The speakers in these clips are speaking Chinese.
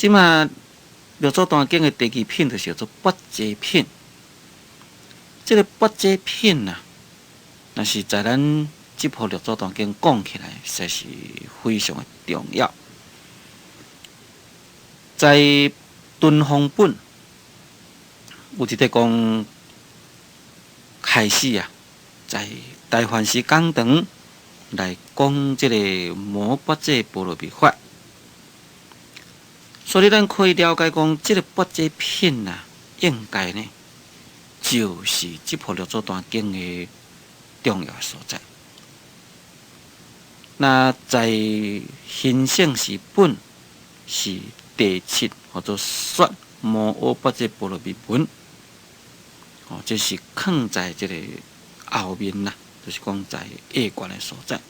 即马六祖坛经的第二品就是叫做拔济品。这个拔济品啊，若是在咱这部六祖坛经讲起来，实在是非常的重要。在敦煌本有一个讲开始啊，在大梵时讲堂来讲这个摩拔济波罗蜜法，所以咱可以了解讲，这个拔济品啊，应该呢就是这部六祖坛经的重要所在。那在形象是本是第七或者说摩诃拔济波罗蜜文，这是藏在这个后面啦，就是讲在下卷的所在。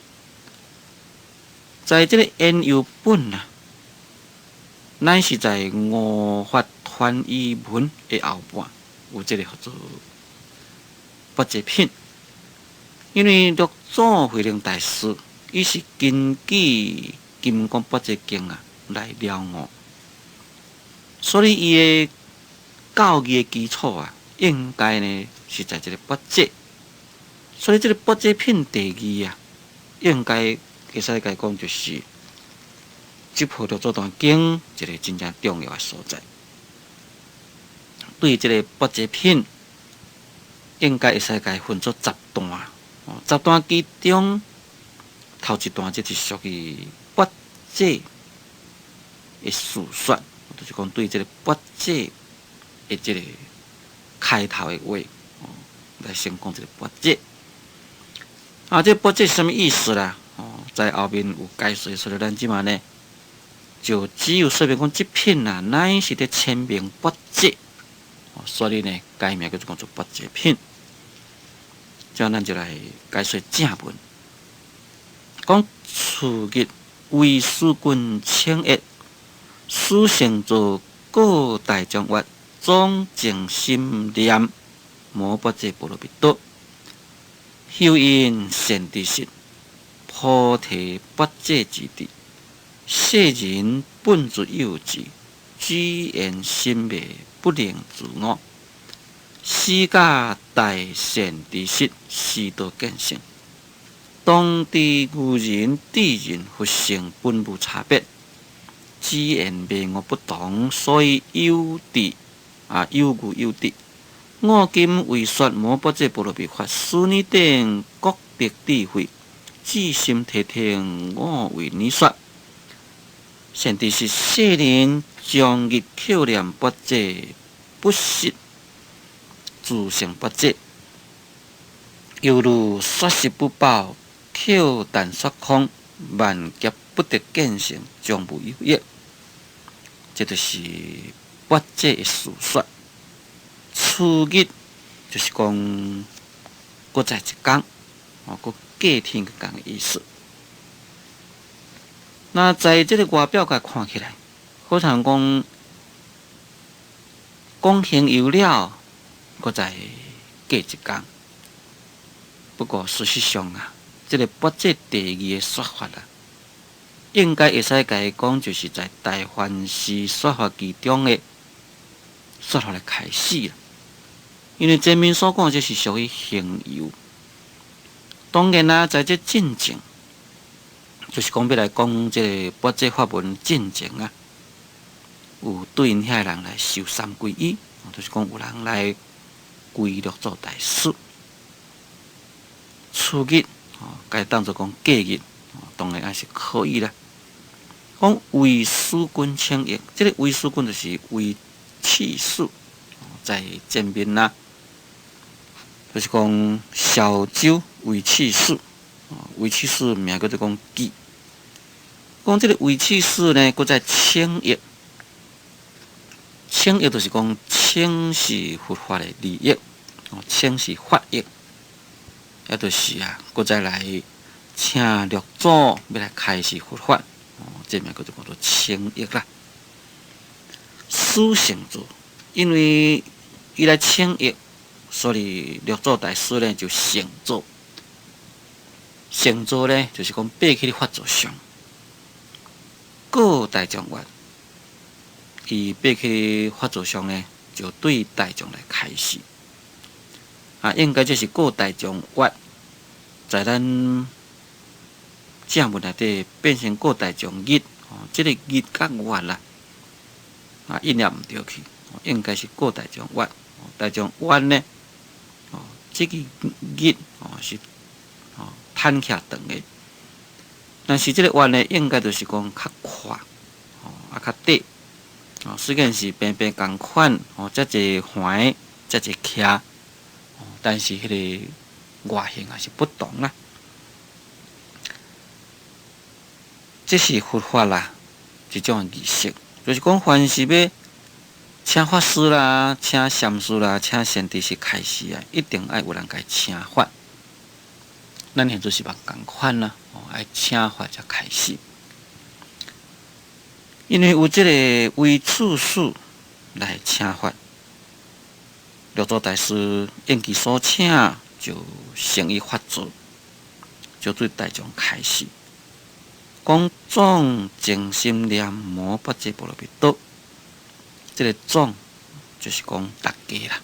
在这个研究本啊，咱是在五法传译文的后半有这个叫做拔济品，因为六祖慧能大师伊是根据金刚拔济经啊来了悟，所以伊的教义的基础啊，应该呢是在这个拔济，所以这个拔济品第二啊，应该会使来讲就是这部六祖坛经一个真正重要的所在。对这个拔济品，应该会使来分作10段，10段其中头一段这是属于拔济的叙说，就是讲对这个拔济的这个开头的话，来先讲这个拔济。这拔济是什么意思啦？在后面有解说，所以咱即马呢，就只有说明讲这品啊，乃是伫称名拔济，所以呢，改名叫做拔济品。这样咱就来解说正文。讲次日为师君请谒，师成作各大将月，总静心念摩拔济波罗蜜多，修因善知识，菩提拔济之地。世人本自幼稚，居然心昧，不能自我。施假大善知识，师道见性。当知愚人智人佛性本无差别，只然迷我不同，所以有愚有智。我今为说摩拔济波罗蜜法，使你等各得智慧，至心谛听，我为你说。善知识，世人将日口念拔济，不识自性拔济，犹如说实不饱，口但说空，万劫不得见性，将无有益。这就是拔济的叙说。次日就是讲，搁再一天，搁隔天一天的意思。那在这个外表甲看起来，好像讲讲行有了，搁再隔一天。不过事实上啊，这个拔济第二的说法啊，应该会使甲伊讲，就是在大梵时说法其中的说法来开始啦。因为前面所讲这是属于行有，当然啦，在这进前，就是讲要来讲这个拔济法文进前啊，有对因遐人来修三皈依，就是讲有人来皈六祖大师。次日，该当作讲隔日，当然也是可以啦。讲为师君请谒，这个为师君就是为次师，在前面啦，就是讲小周为次师，为次师名叫做讲记。讲这个为次师呢，搁在请谒，请谒就是讲请是佛法的利益，请是法益。也就是搁再来请六祖要来开示佛法，这名叫做请谒啦。师成作，因为伊来请谒，所以六祖大师呢就成作。成作呢就是讲爬去咧法座上，各大将月伊爬去法座上呢，就对大众来开示。应该这是过大众法，在咱正文内底变成过大众义，这个义甲法啦，意念唔对去，应该是过大众法。大众法呢，这个义是摊起长的，但是这个法呢，应该就是讲较快，较短。虽然是平平共款，遮济环，遮济徛，但是迄个外形也是不同啦。这是佛法啦，一种仪式，就是讲凡是要请法师啦、请禅师啦、请善知识开示啊，一定爱有人甲伊请法。咱现做是嘛共款啦，爱请法才开示。因为有这个为处事来请法，六祖大师应其所请，就成于法座，就对大众开示，讲总静心念摩巴遮波罗蜜多。这个总就是讲大家啦，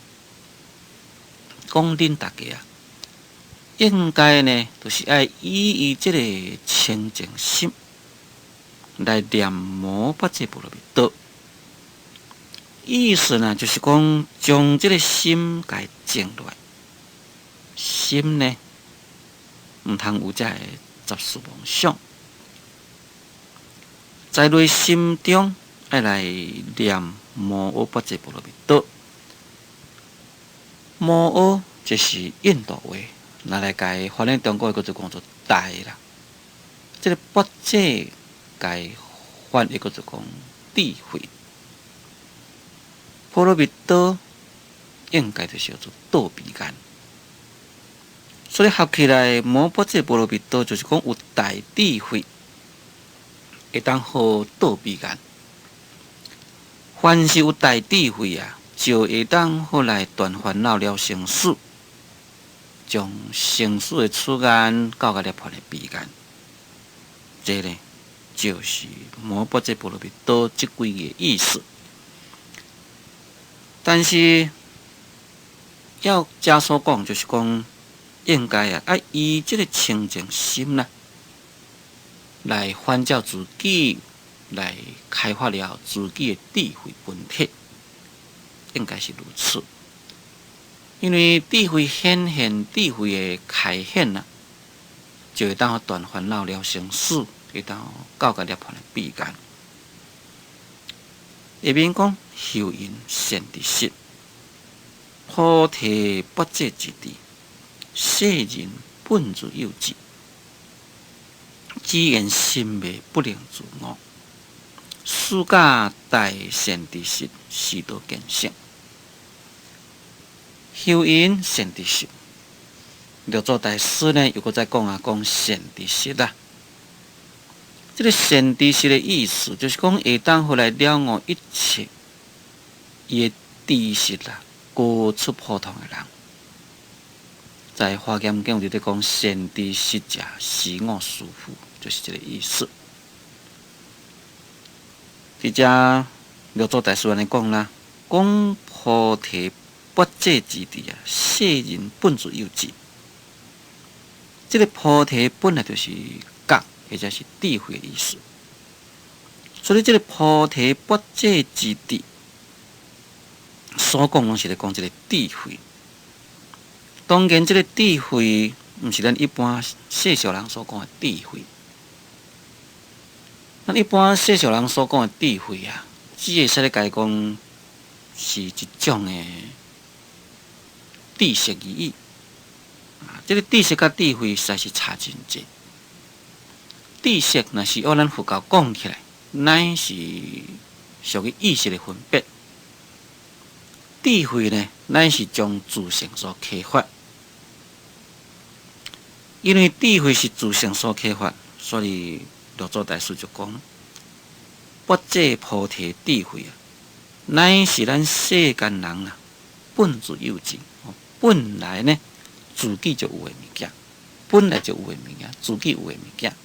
讲恁大家啊，应该呢，就是爱以这个清净心来念摩巴遮波罗蜜多。意思呢，就是讲将这个心给静落来，心呢，唔通有这个杂事妄想，在内心中爱来念摩诃巴遮波罗蜜多。摩诃就是印度话，拿来改翻译中国叫做讲做大啦。这个巴遮改翻译叫做讲智慧。波罗蜜多应该就是叫做多比干，所以合起来摩诃巴遮波罗蜜多就是讲有大智慧，会当好多比干。凡是有大智慧啊，就会当好来断烦恼了生死，将生死的出现到个涅槃的彼岸。这呢，就是摩诃巴遮波罗蜜多这几个意思。但是要加所讲，就是讲应该爱以这个清净心啦，来反照自己，来开发了自己的智慧本体，应该是如此。因为智慧显现，智慧的开显啦，就会当断烦恼了生死，会当到个涅槃的彼岸。下面讲修因善知识，菩提不遮之地，世人本自有之。只言心昧不能自我，世假大善知识，是道见性。修因善知识，六祖大师呢又搁再讲善知识啦。这个善知识的意思，就是讲会当后来了悟一切伊的知识啦，高出普通的人。在华严经里头讲善知识者，是我师父，就是这个意思。伫遮六祖大师安尼讲啦，讲菩提不遮之地啊，世人本自有之。这个菩提本来就是觉，或者是智慧的意思。所以这个菩提不遮之地，所讲拢是咧讲这个智慧。当然，这个智慧毋是咱一般世俗人所讲的智慧。咱一般世俗人所讲的智慧啊，只会使咧家讲是一种的知识而已。这个知识甲智慧实在是差真济。知识若是按咱佛教讲起来，乃是属于意识的分别；智慧呢，乃是将自性所启发。因为智慧是自性所启发，所以六祖大师就讲：不遮菩提智慧啊，乃是咱世间人啊本自有之。本来呢，自己就有的物件，本来就有的物件，自己有的物件。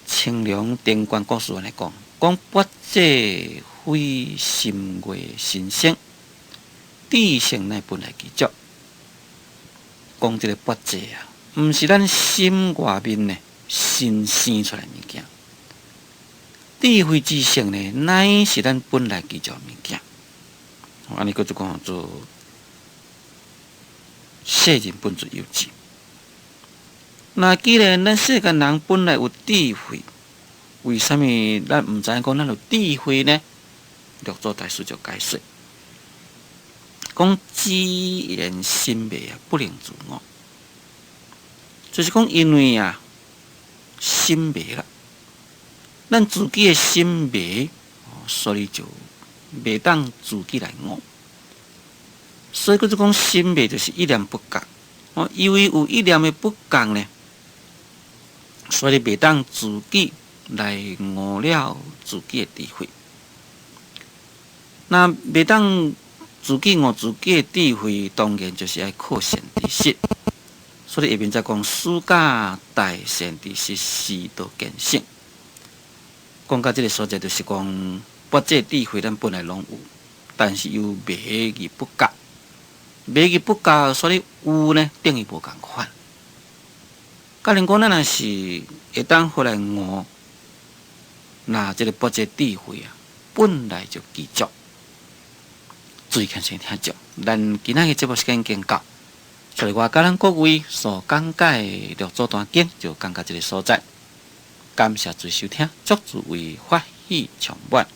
清凉定观故事安尼讲，不遮非心外心性，智性乃本来具足。讲这个八戒啊，毋是咱心外面呢新生出来物件。智慧智性呢，乃是咱本来具足物件。安尼佫就讲做世人本自有智。那既然咱世间人本来有智慧，为什么咱毋知影讲咱有智慧呢？六祖大师就解释，讲知言心昧啊，不能自我，就是讲因为啊心昧啦，咱自己的心昧，所以就袂当自己来悟。所以佫就讲心昧就是一念不共。因为有一念的不共呢，所以袂当自己来悟了自己的智慧。那袂当自己悟自己的智慧，当然就是要靠善知识。所以下面再讲私家大善知识，师道见性。讲到这个所在，就是讲八戒智慧咱本来拢有，但是又迷而不觉。迷而不觉，所以有呢等于无共款。假如讲咱若是会当回来悟，那这个八戒智慧啊，本来就具足。注意看先听着，咱今仔日节目时间已经到，所以我甲咱各位所讲解的六祖坛经就讲到这个所在。感谢诸位收听，祝诸位法喜充满。